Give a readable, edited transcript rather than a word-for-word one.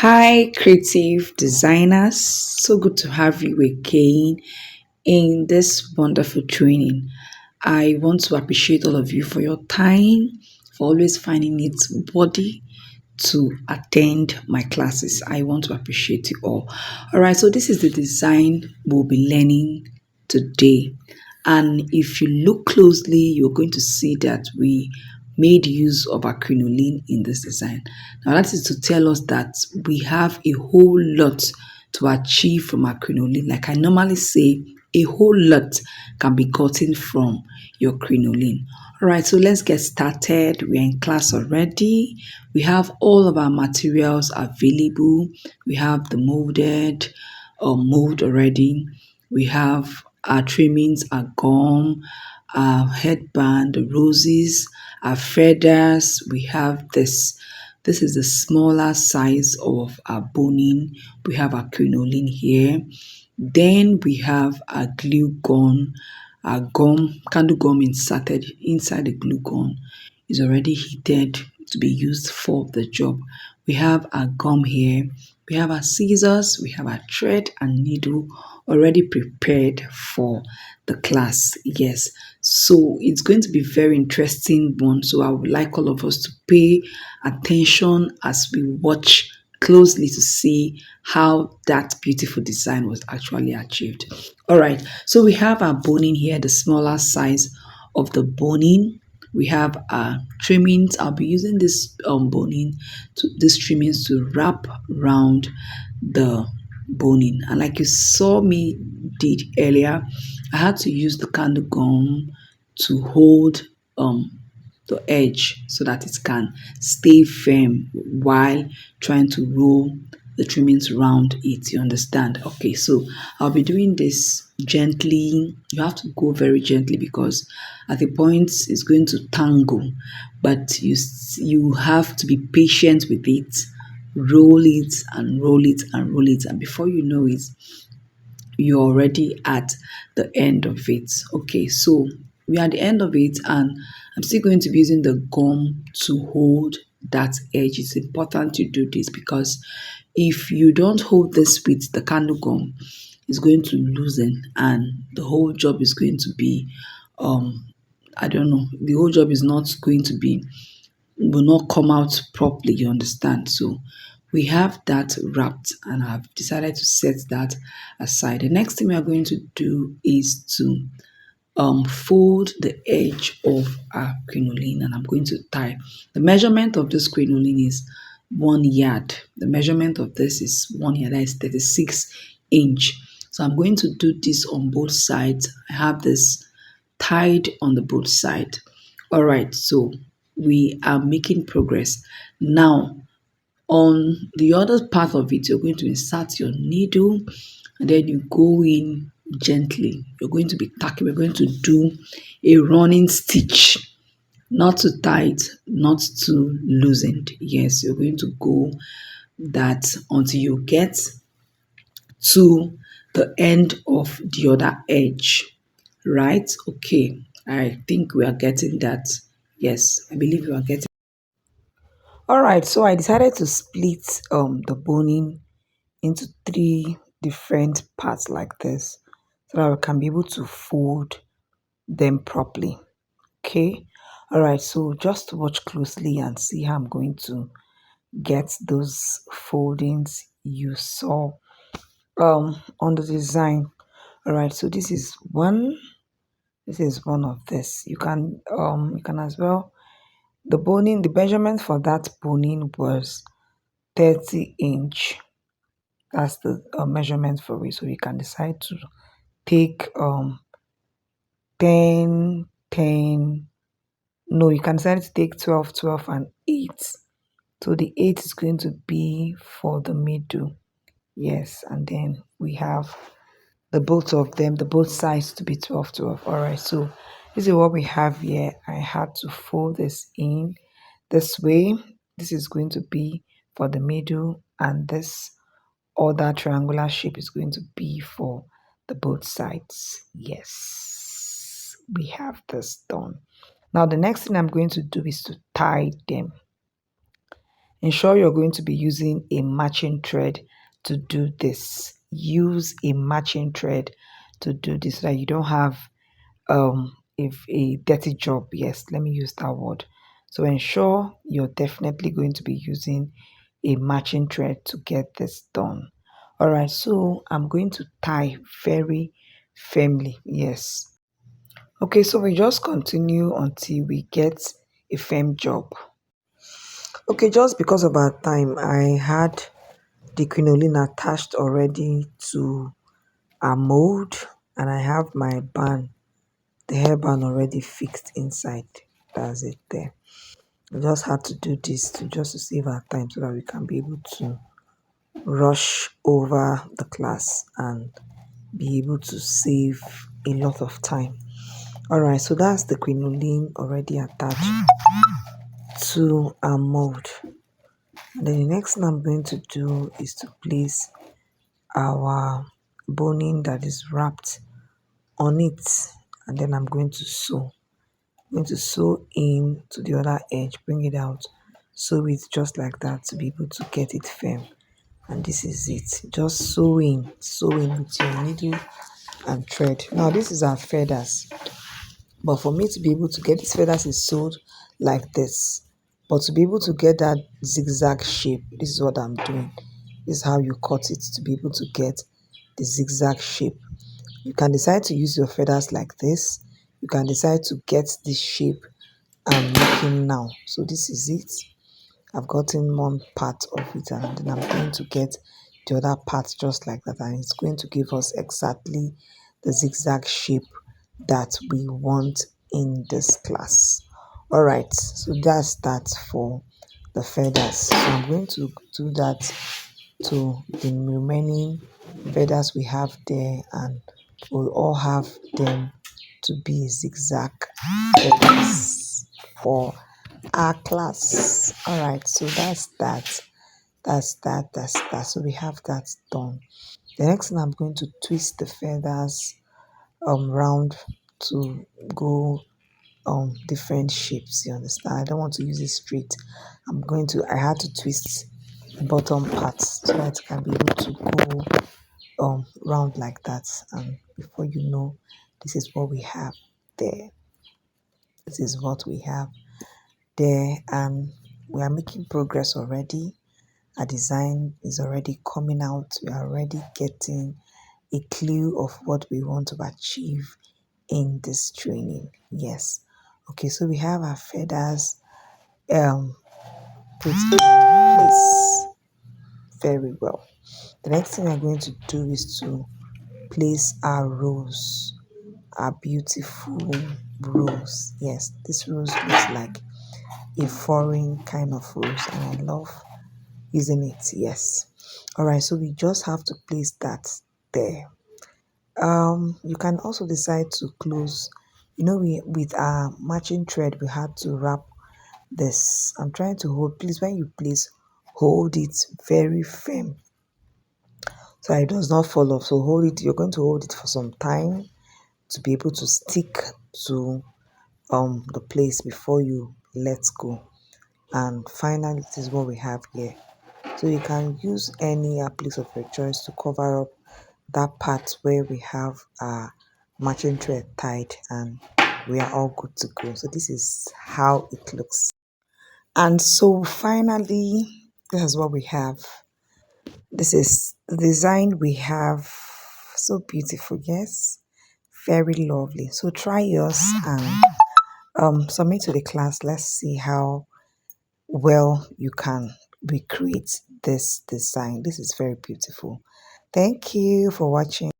Hi, creative designers. So good to have you again in this wonderful training. I want to appreciate all of you for your time, for always finding it worthy to attend my classes. I want to appreciate you all. All right, so this is the design we'll be learning today. And if you look closely, you're going to see that we made use of a crinoline in this design. Now, that is to tell us that we have a whole lot to achieve from our crinoline. Like I normally say, a whole lot can be gotten from your crinoline. All right, so let's get started. We're in class already. We have all of our materials available. We have the molded or mold already. We have our trimmings, our gum, our headband, the roses, our feathers. We have this. This is the smaller size of our boning. We have our crinoline here. Then we have our glue gun, our gum, candle gum inserted inside the glue gun is already heated to be used for the job. We have our gum here, we have our scissors, we have our thread and needle already prepared for the class. Yes, so it's going to be very interesting one. So I would like all of us to pay attention as we watch closely to see how that beautiful design was actually achieved. All right, so we have our boning here, the smaller size of the boning. We have our trimmings. I'll be using this boning to these trimmings to wrap around the boning. And like you saw me did earlier, I had to use the candle gum to hold um the edge so that it can stay firm while trying to roll the trimmings around it. You understand? Okay, so I'll be doing this gently. You have to go very gently because at the point it's going to tangle, but you have to be patient with it. Roll it and roll it and roll it, and before you know it, you're already at the end of it. Okay, so we are at the end of it, and I'm still going to be using the gum to hold that edge. It's important to do this because if you don't hold this with the candle gum, it's going to loosen, and the whole job is going to be um I don't know, the whole job is not going to be will not come out properly, you understand? So we have that wrapped and I've decided to set that aside. The next thing we are going to do is to fold the edge of our crinoline, and I'm going to tie. The measurement of this crinoline is 1 yard. The measurement of this is 1 yard, that is 36 inch. So I'm going to do this on both sides. I have this tied on the both side. All right, so we are making progress. Now, on the other part of it, you're going to insert your needle and then you go in gently. You're going to be tacking, we're going to do a running stitch, not too tight, not too loosened. Yes, you're going to go that until you get to the end of the other edge, right? Okay, I think we are getting that. Yes, I believe we are getting. All right, so I decided to split the boning into three different parts like this so that we can be able to fold them properly. Okay. All right, so just watch closely and see how I'm going to get those foldings you saw on the design. All right, so this is one of this. You can as well, the boning, the measurement for that boning was 30 inch. That's the measurement for it. So you can decide to take 10, 10. No, you can decide to take 12, 12, and 8. So the 8 is going to be for the middle. Yes, and then we have the both of them, the both sides to be 12, 12. All right, so this is what we have here. I had to fold this in this way. This is going to be for the middle, and this other triangular shape is going to be for the both sides. Yes, we have this done. Now the next thing I'm going to do is to tie them. Ensure you're going to be using a matching thread to do this. Use a matching thread to do this so that you don't have if a dirty job. Yes, let me use that word. So ensure you're definitely going to be using a matching thread to get this done. All right, so I'm going to tie very firmly. Yes. Okay, so we just continue until we get a firm job. Okay, just because of our time, I had the crinoline attached already to a mold, and I have my band, the hairband already fixed inside. That's it there. I just had to do this to just to save our time so that we can be able to rush over the class and be able to save a lot of time. All right, so that's the crinoline already attached to a mold. And then the next thing I'm going to do is to place our boning that is wrapped on it, and then I'm going to sew. I'm going to sew in to the other edge, bring it out, sew it just like that to be able to get it firm. And this is it. Just sew in with your needle and thread. Now this is our feathers, but for me to be able to get these feathers is sewed like this. But to be able to get that zigzag shape, this is what I'm doing. This is how you cut it to be able to get the zigzag shape. You can decide to use your feathers like this. You can decide to get this shape I'm making now. So this is it. I've gotten one part of it, and then I'm going to get the other part just like that, and it's going to give us exactly the zigzag shape that we want in this class. All right, so that's that for the feathers. So I'm going to do that to the remaining feathers we have there, and we'll all have them to be zigzag feathers for our class. All right, so that's that. That's that. So we have that done. The next thing, I'm going to twist the feathers round to go different shapes. You understand? I don't want to use it straight. I had to twist the bottom part so that it can be able to go round like that. And before you know, this is what we have there. This is what we have there, and we are making progress already. Our design is already coming out. We are already getting a clue of what we want to achieve in this training. Yes. Okay, so we have our feathers put in place very well. The next thing we're going to do is to place our rose, our beautiful rose. Yes, this rose looks like a foreign kind of rose, and I love using it. Yes. All right, so we just have to place that there. You can also decide to close. We with our matching thread, we had to wrap this. I'm trying to hold. Please, when you place, hold it very firm so it does not fall off. So hold it. You're going to hold it for some time to be able to stick to the place before you let go. And finally, this is what we have here. So you can use any applique of your choice to cover up that part where we have our matching thread tied, and we are all good to go. So this is how it looks. And so finally, this is what we have. This is the design we have. So beautiful, yes, very lovely. So try yours and submit to the class. Let's see how well you can recreate this design. This is very beautiful. Thank you for watching.